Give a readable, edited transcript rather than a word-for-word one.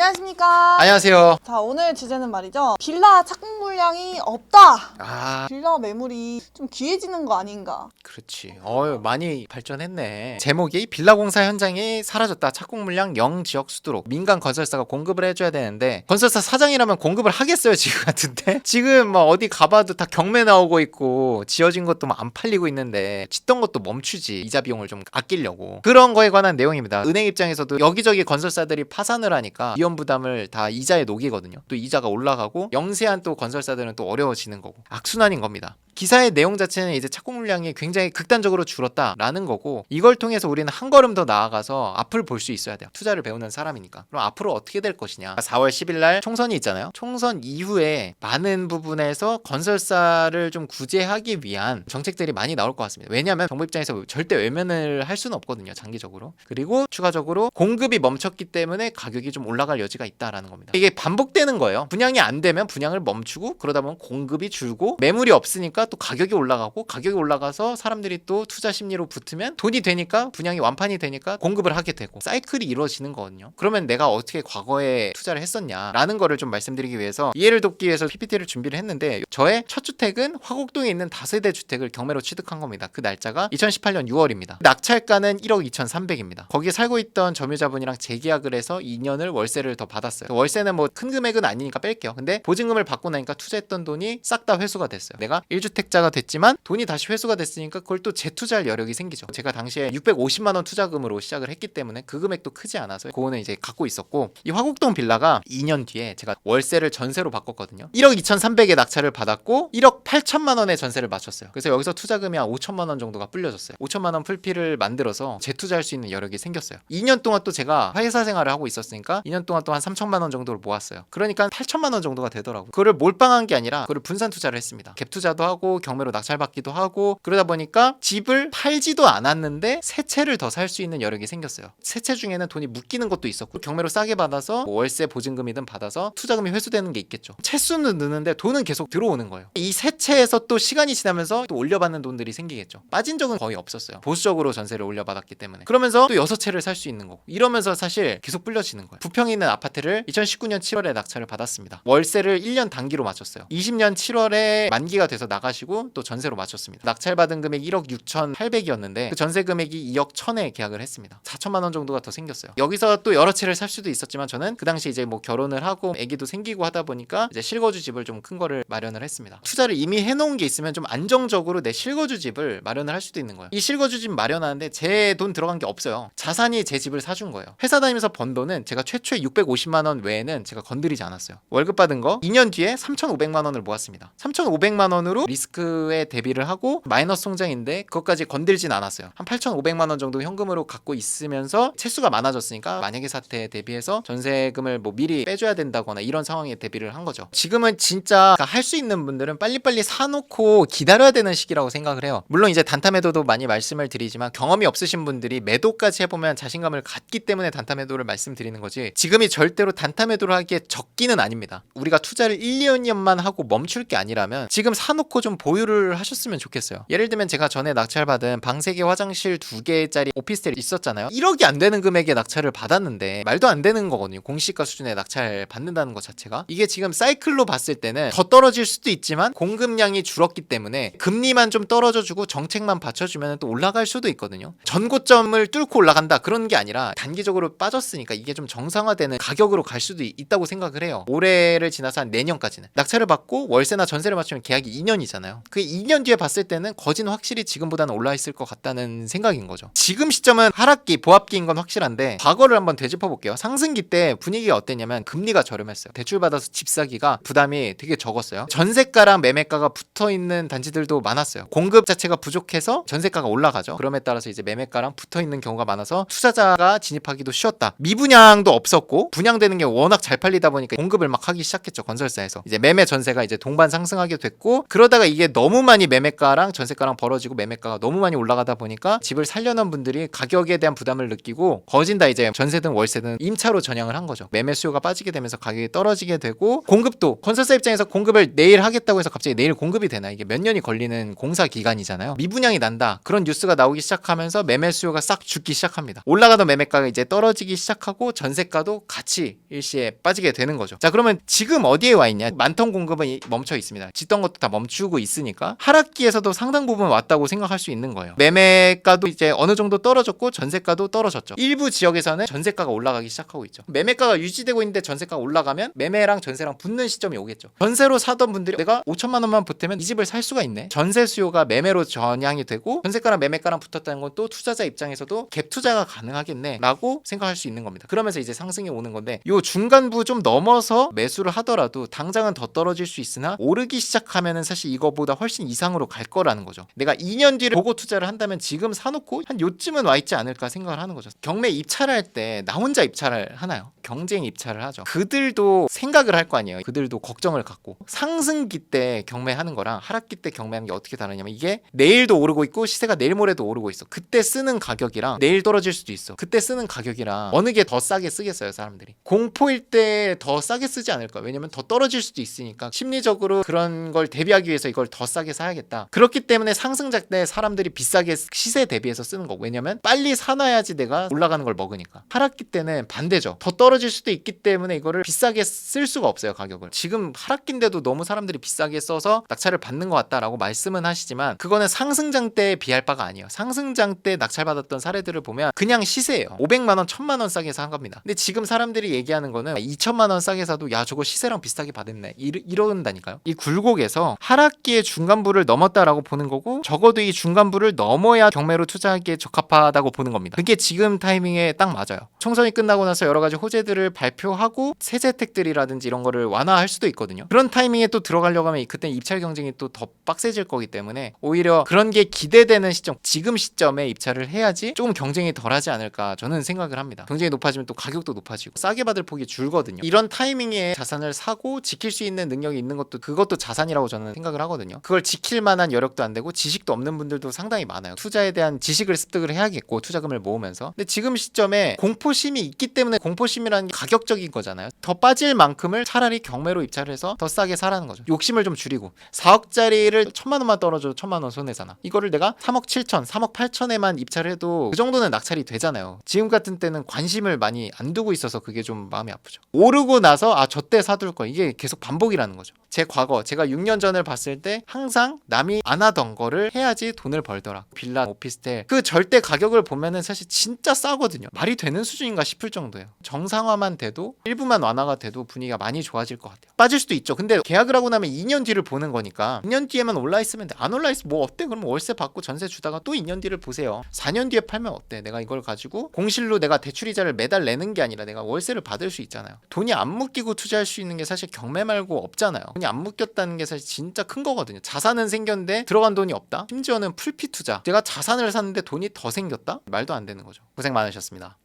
안녕하십니까. 안녕하세요. 자, 오늘 주제는 말이죠. 빌라 착공 물량이 없다. 빌라 매물이 좀 귀해지는 거 아닌가. 그렇지. 많이 발전했네. 제목이 빌라공사 현장이 사라졌다. 착공 물량 0 지역 수두룩. 민간 건설사가 공급을 해줘야 되는데 건설사 사장이라면 공급을 하겠어요 지금 같은데? 지금 뭐 어디 가봐도 다 경매 나오고 있고 지어진 것도 뭐 안 팔리고 있는데 짓던 것도 멈추지. 이자 비용을 좀 아끼려고. 그런 거에 관한 내용입니다. 은행 입장에서도 여기저기 건설사들이 파산을 하니까 위험 부담을 다 이자에 녹이거든요. 또 이자가 올라가고 영세한 또 건설사들은 또 어려워지는 거고 악순환인 겁니다. 기사의 내용 자체는 이제 착공 물량이 굉장히 극단적으로 줄었다라는 거고 이걸 통해서 우리는 한 걸음 더 나아가서 앞을 볼 수 있어야 돼요. 투자를 배우는 사람이니까. 그럼 앞으로 어떻게 될 것이냐. 4월 10일 날 총선이 있잖아요. 총선 이후에 많은 부분에서 건설사를 좀 구제하기 위한 정책들이 많이 나올 것 같습니다. 왜냐하면 정부 입장에서 절대 외면을 할 수는 없거든요. 장기적으로. 그리고 추가적으로 공급이 멈췄기 때문에 가격이 좀 올라갈 여지가 있다라는 겁니다. 이게 반복되는 거예요. 분양이 안 되면 분양을 멈추고 그러다 보면 공급이 줄고 매물이 없으니까 또 가격이 올라가고 가격이 올라가서 사람들이 또 투자 심리로 붙으면 돈이 되니까 분양이 완판이 되니까 공급을 하게 되고 사이클이 이루어지는 거거든요. 그러면 내가 어떻게 과거에 투자를 했었냐라는 거를 좀 말씀드리기 위해서 이해를 돕기 위해서 PPT를 준비를 했는데 저의 첫 주택은 화곡동에 있는 다세대 주택을 경매로 취득한 겁니다. 그 날짜가 2018년 6월입니다. 낙찰가는 1억 2,300입니다. 거기에 살고 있던 점유자분이랑 재계약을 해서 2년을 월세를 더 받았어요. 월세는 뭐 큰 금액은 아니니까 뺄게요. 근데 보증금을 받고 나니까 투자했던 돈이 싹 다 회수가 됐어요. 내가 1주택자가 됐지만 돈이 다시 회수가 됐으니까 그걸 또 재투자할 여력이 생기죠. 제가 당시에 650만 원 투자금으로 시작을 했기 때문에 그 금액도 크지 않아서 그거는 이제 갖고 있었고 이 화곡동 빌라가 2년 뒤에 제가 월세를 전세로 바꿨거든요. 1억 2,300에 낙찰을 받았고 1억 8천만 원에 전세를 맞췄어요. 그래서 여기서 투자금이 한 5천만 원 정도가 불려졌어요. 5천만 원 풀피를 만들어서 재투자할 수 있는 여력이 생겼어요. 2년 동안 또 제가 회사 생활을 하고 있었으니까 2년 동안 또 한 3천만 원 정도를 모았어요. 그러니까 8천만 원 정도가 되더라고요. 그거를 몰빵한 게 아니라 그거를 분산 투자를 했습니다. 갭 투자도 하고 경매로 낙찰받기도 하고 그러다 보니까 집을 팔지도 않았는데 새 채를 더 살 수 있는 여력이 생겼어요. 새 채 중에는 돈이 묶이는 것도 있었고 경매로 싸게 받아서 뭐 월세 보증금이든 받아서 투자금이 회수되는 게 있겠죠. 채수는 느는데 돈은 계속 들어오는 거예요. 이 새 채에서 또 시간이 지나면서 또 올려받는 돈들이 생기겠죠. 빠진 적은 거의 없었어요. 보수적으로 전세를 올려받았기 때문에. 그러면서 또 6채를 살 수 있는 거고 이러면서 사실 계속 불려지는 거예요. 부평에 있는 아파트를 2019년 7월에 낙찰을 받았습니다. 월세를 1년 단기로 맞췄어요. 20년 7월에 만기가 돼서 나가시고 또 전세로 맞췄습니다. 낙찰받은 금액 1억 6,800이었는데 그 전세 금액이 2억 1,000에 계약을 했습니다. 4천만 원 정도가 더 생겼어요. 여기서 또 여러 채를 살 수도 있었지만 저는 그 당시 이제 뭐 결혼을 하고 아기도 생기고 하다 보니까 이제 실거주 집을 좀 큰 거를 마련을 했습니다. 투자를 이미 해놓은 게 있으면 좀 안정적으로 내 실거주 집을 마련을 할 수도 있는 거예요. 이 실거주 집 마련하는데 제 돈 들어간 게 없어요. 자산이 제 집을 사준 거예요. 회사 다니면서 번 돈은 제가 최초에 650만 원 외에는 제가 건드리지 않았어요. 월급 받은 거 2년 뒤에 3,500만 원을 모았습니다. 3,500만 원으로 리스크에 대비를 하고 마이너스 통장인데 그것까지 건들진 않았어요. 한 8,500만 원 정도 현금으로 갖고 있으면서 채수가 많아졌으니까 만약에 사태에 대비해서 전세금을 뭐 미리 빼줘야 된다거나 이런 상황에 대비를 한 거죠. 지금은 진짜 할 수 있는 분들은 빨리빨리 사놓고 기다려야 되는 시기라고 생각을 해요. 물론 이제 단타 매도도 많이 말씀을 드리지만 경험이 없으신 분들이 매도까지 해보면 자신감을 갖기 때문에 단타 매도를 말씀드리는 거지 지금이 절대로 단타 매도를 하기에 적기는 아닙니다. 우리가 투자를 1, 2년만 하고 멈출 게 아니라면 지금 사놓고 좀 보유를 하셨으면 좋겠어요. 예를 들면 제가 전에 낙찰받은 방 3개 화장실 2개짜리 오피스텔이 있었잖아요. 1억이 안 되는 금액에 낙찰을 받았는데 말도 안 되는 거거든요. 공시가 수준의 낙찰 받는다는 것 자체가. 이게 지금 사이클로 봤을 때는 더 떨어질 수도 있지만 공급량이 줄었기 때문에 금리만 좀 떨어져주고 정책만 받쳐주면 또 올라갈 수도 있거든요. 전고점을 뚫고 올라간다 그런 게 아니라 단기적으로 빠졌으니까 이게 좀 정상화되는 가격으로 갈 수도 있다고 생각을 해요. 올해를 지나서 한 내년까지는. 낙찰을 받고 월세나 전세를 맞추면 계약이 2년이잖아요. 그 2년 뒤에 봤을 때는 거진 확실히 지금보다는 올라 있을 것 같다는 생각인 거죠. 지금 시점은 하락기, 보합기인 건 확실한데 과거를 한번 되짚어 볼게요. 상승기 때 분위기가 어땠냐면 금리가 저렴했어요. 대출 받아서 집 사기가 부담이 되게 적었어요. 전세가랑 매매가가 붙어있는 단지들도 많았어요. 공급 자체가 부족해서 전세가가 올라가죠. 그럼에 따라서 이제 매매가랑 붙어있는 경우가 많아서 투자자가 진입하기도 쉬웠다. 미분양도 없었고 분양되는 게 워낙 잘 팔리다 보니까 공급을 막 하기 시작했죠. 건설사에서. 이제 매매 전세가 이제 동반 상승하게 됐고 그러다가 이게 너무 많이 매매가랑 전세가랑 벌어지고 매매가가 너무 많이 올라가다 보니까 집을 살려는 분들이 가격에 대한 부담을 느끼고 거진 다 이제 전세든 월세든 임차로 전향을 한 거죠. 매매 수요가 빠지게 되면서 가격이 떨어지게 되고 공급도 건설사 입장에서 공급을 내일 하겠다고 해서 갑자기 내일 공급이 되나 이게 몇 년이 걸리는 공사 기간이잖아요. 미분양이 난다 그런 뉴스가 나오기 시작하면서 매매 수요가 싹 죽기 시작합니다. 올라가던 매매가가 이제 떨어지기 시작하고 전세가도 같이 일시에 빠지게 되는 거죠. 자, 그러면 지금 어디에 와 있냐? 많던 공급은 멈춰 있습니다. 짓던 것도 다 멈추고 있으니까 하락기에서도 상당 부분 왔다고 생각할 수 있는 거예요. 매매가도 이제 어느 정도 떨어졌고 전세가도 떨어졌죠. 일부 지역에서는 전세가가 올라가기 시작하고 있죠. 매매가가 유지되고 있는데 전세가가 올라가면 매매랑 전세랑 붙는 시점이 오겠죠. 전세로 사던 분들이 내가 5천만 원만 보태면 이 집을 살 수가 있네. 전세 수요가 매매로 전향이 되고 전세가랑 매매가랑 붙었다는 건 또 투자자 입장에서도 갭 투자가 가능하겠네 라고 생각할 수 있는 겁니다. 그러면서 이제 상승이 오는 건데 요 중간부 좀 넘어서 매수를 하더라도 당장은 더 떨어질 수 있으나 오르기 시작하면은 사실 이거보다 훨씬 이상으로 갈 거라는 거죠. 내가 2년 뒤를 보고 투자를 한다면 지금 사놓고 한 요쯤은 와 있지 않을까 생각을 하는 거죠. 경매 입찰할 때 나 혼자 입찰을 하나요? 경쟁 입찰을 하죠. 그들도 생각을 할 거 아니에요. 그들도 걱정을 갖고 상승기 때 경매하는 거랑 하락기 때 경매하는 게 어떻게 다르냐면 이게 내일도 오르고 있고 시세가 내일 모레도 오르고 있어. 그때 쓰는 가격이랑 내일 떨어질 수도 있어. 그때 쓰는 가격이랑 어느 게 더 싸게 쓰겠어요, 사람들이. 공포일 때 더 싸게 쓰지 않을까. 왜냐면 더 떨어질 수도 있으니까 심리적으로 그런 걸 대비하기 위해서 이걸 더 싸게 사야겠다. 그렇기 때문에 상승작 때 사람들이 비싸게 시세 대비해서 쓰는 거고. 왜냐면 빨리 사놔야지 내가 올라가는 걸 먹으니까. 하락기 때는 반대죠. 더 떨어질 수도 있기 때문에 이거를 비싸게 쓸 수가 없어요, 가격을. 지금 하락기인데도 너무 사람들이 비싸게 써서 낙찰을 받는 것 같다라고 말씀은 하시지만 그거는 상승장 때에 비할 바가 아니에요. 상승장 때 낙찰받았던 사례들을 보면 그냥 시세예요. 500만 원, 1000만 원 싸게 산 겁니다. 근데 지금 사람들이 얘기하는 거는 2000만 원 싸게 사도 야 저거 시세랑 비슷하게 받았네 이런다니까요. 이 굴곡에서 하락기의 중간부를 넘었다라고 보는 거고 적어도 이 중간부를 넘어야 경매로 투자하기에 적합하다고 보는 겁니다. 그게 지금 타이밍에 딱 맞아요. 총선이 끝나고 나서 여러 가지 호재들을 발표하고 세제 혜택들이라든지 이런 거를 완화할 수도 있거든요. 그런 타이밍에 또 들어가려고 하면 그때 입찰 경쟁이 또 더 빡세질 거기 때문에 오히려 그런 게 기대되는 시점, 지금 시점에 입찰을 해야지 조금 경쟁이 덜하지 않을까 저는 생각을 합니다. 경쟁이 높아지면 또 가격도 높아지고 싸게 받을 폭이 줄거든요. 이런 타이밍에 자산을 사고 지킬 수 있는 능력이 있는 것도 그것도 자산이라고 저는 생각을 하거든요. 그걸 지킬 만한 여력도 안 되고 지식도 없는 분들도 상당히 많아요. 투자에 대한 지식을 습득을 해야겠고 투자금을 모으면서. 근데 지금 시점에 공포심이 있기 때문에 공포심이라는 게 가격적인 거잖아요. 더 빠질 만큼을 차라리 경매로 입찰을 해서 더 싸게 사라는 거죠. 욕심을 좀 줄이고 4억짜리를 1000만 원만 떨어져도 1000만 원 손해잖아. 이거를 내가 3억 7천, 3억 8천에만 입찰을 해도 그 정도는 낙찰이 되잖아요. 지금 같은 때는 관심을 많이 안 두고 있어서 그게 좀 마음이 아프죠. 오르고 나서 아 저 때 사둘 걸 이게 계속 반복이라는 거죠. 제 과거 제가 6년 전을 봤을 때 항상 남이 안 하던 거를 해야지 돈을 벌더라. 빌라, 오피스텔 그 절대 가격을 보면은 사실 진짜 싸거든요. 말이 되는 수준인가 싶을 정도예요. 정상화만 돼도 일부만 완화가 돼도 분위기가 많이 좋아질 것 같아요. 빠질 수도 있죠. 근데 계약을 하고 나면 2년 뒤를 보는 거니까 2년 뒤에만 올라 있으면 돼. 안 올라 있으면 뭐 어때? 그러면 월세 받고 전세 주다가 또 2년 뒤를 보세요. 4년 뒤에 팔면 어때? 내가 이걸 가지고 공실로 내가 대출이자를 매달 내는 게 아니라 내가 월세를 받을 수 있잖아요. 돈이 안 묶이고 투자할 수 있는 게 사실 경매 말고 없잖아요. 돈이 안 묶였다는 게 사실 진짜 큰 거거든요. 자산은 생겼는데 들어간 돈이 없다? 심지어는 풀피 투자. 내가 자산을 샀는데 돈이 더 생겼다? 말도 안 되는 거죠. 고생 많으셨습니다.